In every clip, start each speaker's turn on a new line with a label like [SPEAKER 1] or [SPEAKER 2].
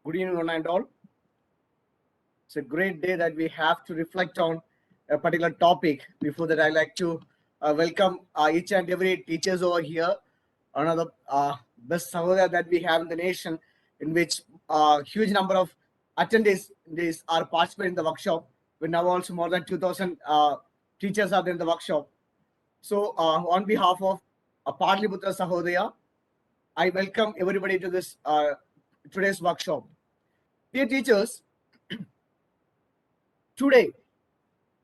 [SPEAKER 1] Good evening, one and all. It's a great day that we have to reflect on a particular topic. Before that, I'd like to welcome each and every teachers over here. Another best Sahoda that we have in the nation, in which huge number of attendees are participating in the workshop. We now also more than 2,000 teachers are there in the workshop. So, on behalf of Padliputra Sahodaya, I welcome everybody to this today's workshop. Dear teachers, today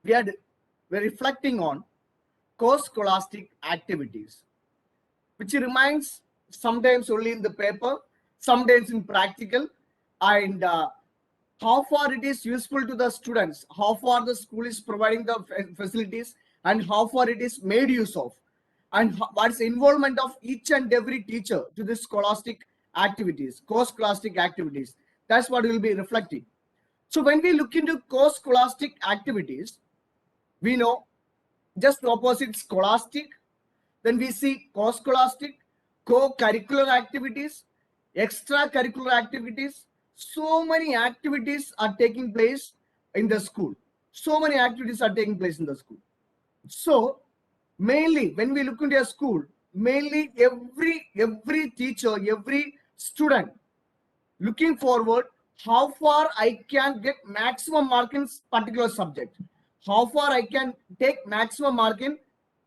[SPEAKER 1] we're reflecting on co-scholastic activities, which remains sometimes only in the paper, sometimes in practical, and how far it is useful to the students, how far the school is providing the facilities, and how far it is made use of, and what's the involvement of each and every teacher to this scholastic activities, co-scholastic activities. That's what we'll be reflecting. So when we look into co-scholastic activities, we know just opposite scholastic, then we see co-scholastic, co-curricular activities, extracurricular activities. So many activities are taking place in the school. So many activities are taking place in the school. So mainly when we look into a school, mainly every teacher, every student looking forward how far I can get maximum mark in particular subject, how far I can take maximum mark in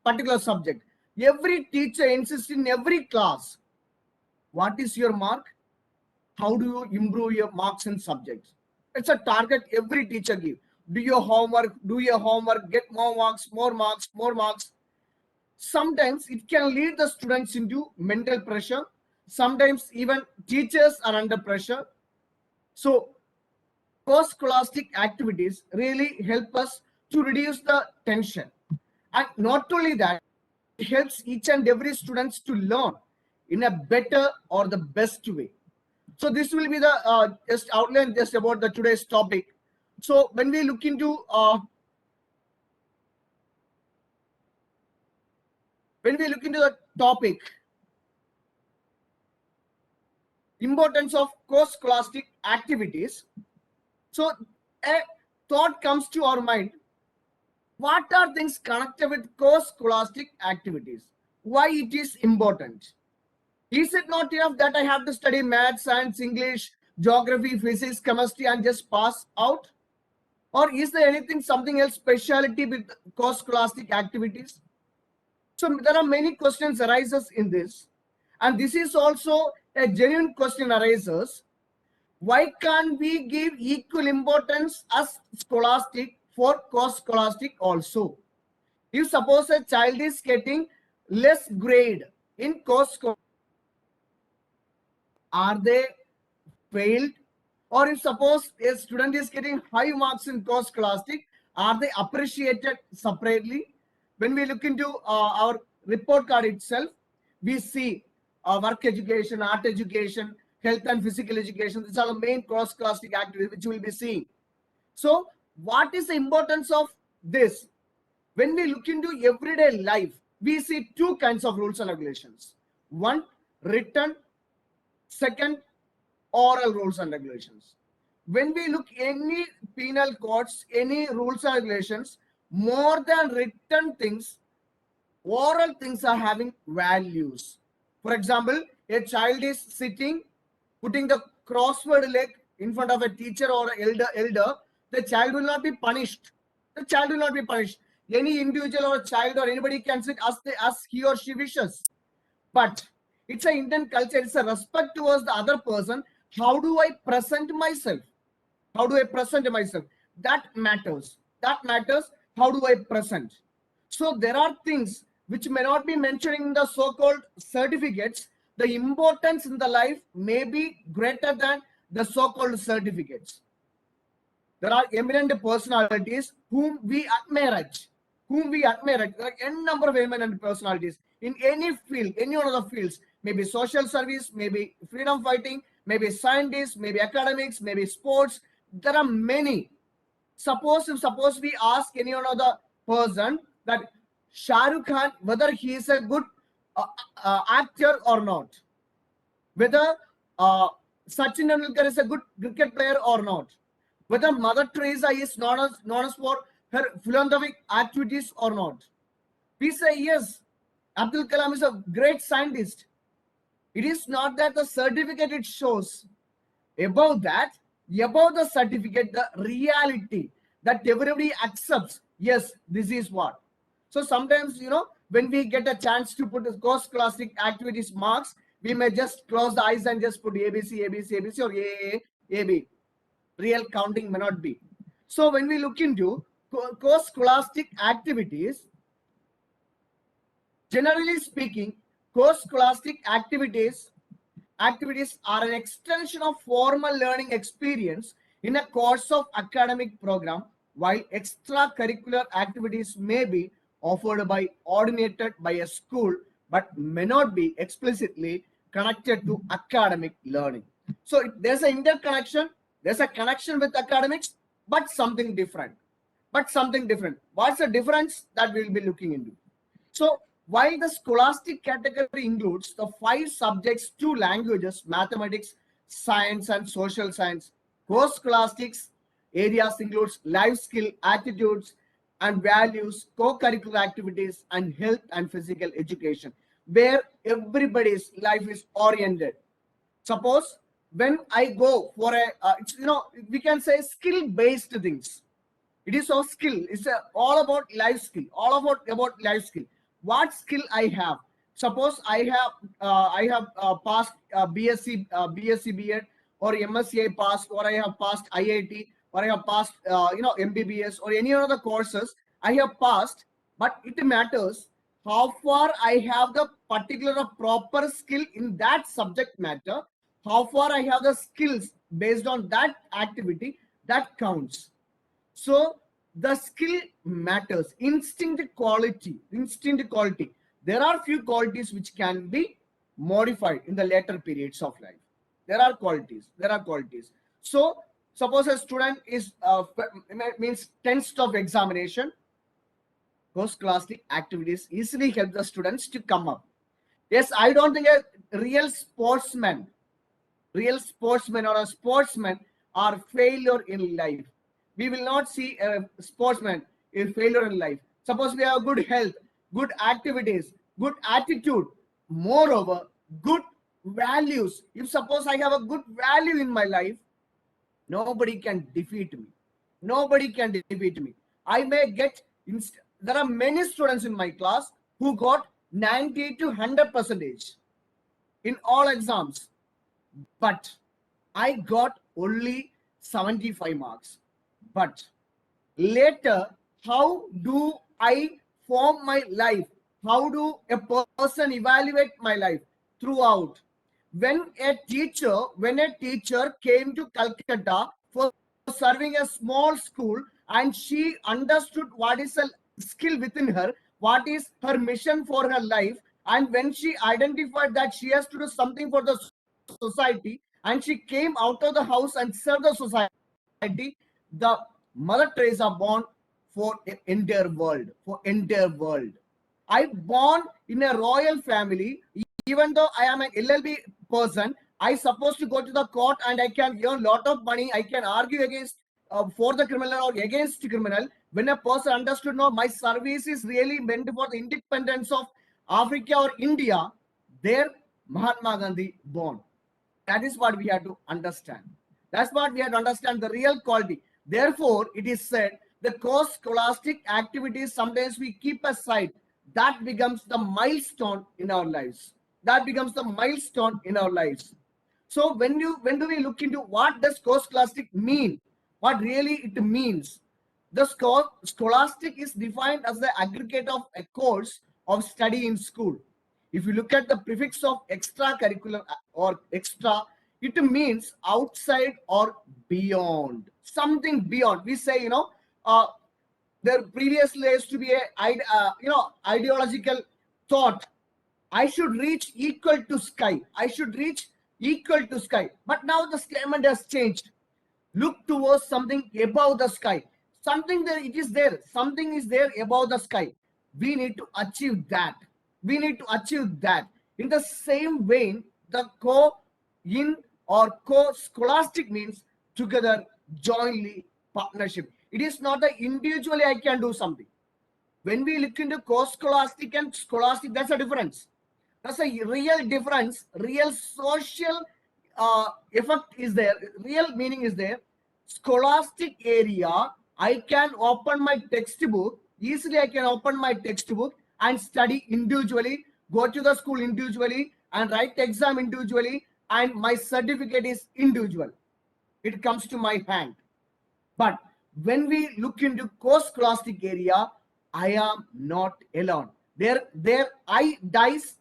[SPEAKER 1] particular subject. Every teacher insists in every class, what is your mark? How do you improve your marks in subjects? It's a target every teacher give. Do your homework, get more marks, more marks, more marks. Sometimes it can lead the students into mental pressure. Sometimes even teachers are under pressure. So post-scholastic activities really help us to reduce the tension. And not only that, it helps each and every students to learn in a better or the best way. So this will be the just outline just about the today's topic. So when we look into the topic, importance of co-scholastic activities. So a thought comes to our mind, what are things connected with co-scholastic activities? Why it is important? Is it not enough that I have to study math, science, English, geography, physics, chemistry and just pass out? Or is there anything, something else speciality with co-scholastic activities? So there are many questions arises in this. And this is also a genuine question arises. Why can't we give equal importance as scholastic for co-scholastic also? If suppose a child is getting less grade in co-scholastic, are they failed? Or if suppose a student is getting high marks in co-scholastic, are they appreciated separately? When we look into our report card itself, we see work education, art education, health and physical education. These are the main cross-scholastic activities which we will be seeing. So what is the importance of this? When we look into everyday life, we see two kinds of rules and regulations. One, written. Second, oral rules and regulations. When we look any penal codes, any rules and regulations, more than written things, oral things are having values. For example, a child is sitting, putting the crossword leg in front of a teacher or elder, the child will not be punished. The child will not be punished. Any individual or a child or anybody can sit as he or she wishes. But it's an Indian culture, it's a respect towards the other person. How do I present myself? How do I present myself? That matters. That matters. How do I present? So there are things which may not be mentioned in the so-called certificates. The importance in the life may be greater than the so-called certificates. There are eminent personalities whom we admire. There are n number of eminent personalities in any field, any one of the fields, maybe social service, maybe freedom fighting, maybe scientists, maybe academics, maybe sports. There are many. Suppose we ask any one of the person that Shah Rukh Khan, whether he is a good actor or not, whether Sachin Tendulkar is a good cricket player or not, whether Mother Teresa is known as for her philanthropic activities or not. We say yes, Abdul Kalam is a great scientist. It is not that the certificate it shows. Above that, above the certificate, the reality that everybody accepts, yes, this is what. So sometimes, when we get a chance to put the course classic activities marks, we may just close the eyes and just put ABC, ABC, ABC, or A, B. Real counting may not be. So when we look into course scholastic activities, generally speaking, course scholastic activities are an extension of formal learning experience in a course of academic program, while extracurricular activities may be offered by ordinated by a school but may not be explicitly connected to academic learning. So there's an interconnection, there's a connection with academics, but something different. What's the difference that we'll be looking into? So while the scholastic category includes the 5 subjects, 2 languages, mathematics, science, and social science, core scholastics areas includes life skill, attitudes, and values, co-curricular activities, and health and physical education, where everybody's life is oriented. Suppose when I go for we can say skill-based things. It is all skill. It's all about life skill. All about life skill. What skill I have? Suppose I have passed BSc B.Ed, or MSc I passed, or I have passed IIT, or I have passed MBBS, or any other courses I have passed. But it matters how far I have the particular proper skill in that subject matter. How far I have the skills based on that activity, that counts. So the skill matters. Instinct quality. There are few qualities which can be modified in the later periods of life. There are qualities. So suppose a student is means tensed of examination. Post classic activities easily help the students to come up. Yes, I don't think a real sportsman or a sportsman are failure in life. We will not see a sportsman in failure in life. Suppose we have good health, good activities, good attitude, moreover, good values. If suppose I have a good value in my life, nobody can defeat me. I may get, there are many students in my class who got 90 to 100 percentage in all exams, but I got only 75 marks. But later, how do I form my life? How do a person evaluate my life throughout? When a teacher came to Calcutta for serving a small school, and she understood what is a skill within her, what is her mission for her life, and when she identified that she has to do something for the society, and she came out of the house and served the society, the Mother Teresa born for entire world, I born in a royal family. Even though I am an LLB person, I supposed to go to the court and I can earn lot of money. I can argue against for the criminal or against the criminal. When a person understood, no, my service is really meant for the independence of Africa or India, there Mahatma Gandhi born. That is what we have to understand. That's what we have to understand, the real quality. Therefore, it is said the course scholastic activities sometimes we keep aside. That becomes the milestone in our lives. So when do we look into what does course scholastic mean? What really it means? The scholastic is defined as the aggregate of a course of study in school. If you look at the prefix of extracurricular or extra, it means outside or beyond. Something beyond. We say, there previously used to be ideological thought. I should reach equal to sky. But now the statement has changed. Look towards something above the sky. Something there, it is there. Something is there above the sky. We need to achieve that. In the same vein, the in or co-scholastic means together, jointly, partnership. It is not that individually I can do something. When we look into co-scholastic and scholastic, that's a difference. That's a real difference. Real social effect is there. Real meaning is there. Scholastic area, I can open my textbook easily. I can open my textbook and study individually, go to the school individually, and write exam individually, and my certificate is individual. It comes to my hand. But when we look into co-scholastic area, I am not alone. There I dies,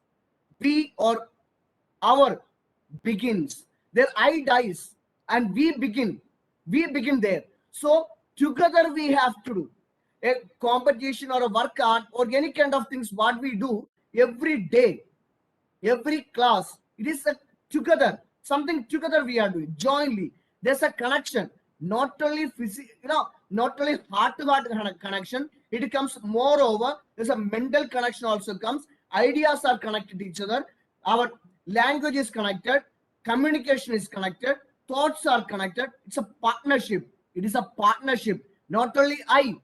[SPEAKER 1] we or our begins. Their I dies and we begin. We begin there. So together we have to do a competition or a workout or any kind of things what we do every day, every class. It is a together, something together we are doing jointly. There's a connection, not only not only heart to heart connection. It comes moreover. There's a mental connection also comes. Ideas are connected to each other. Our language is connected. Communication is connected. Thoughts are connected. It's a partnership. It is a partnership. Not only I.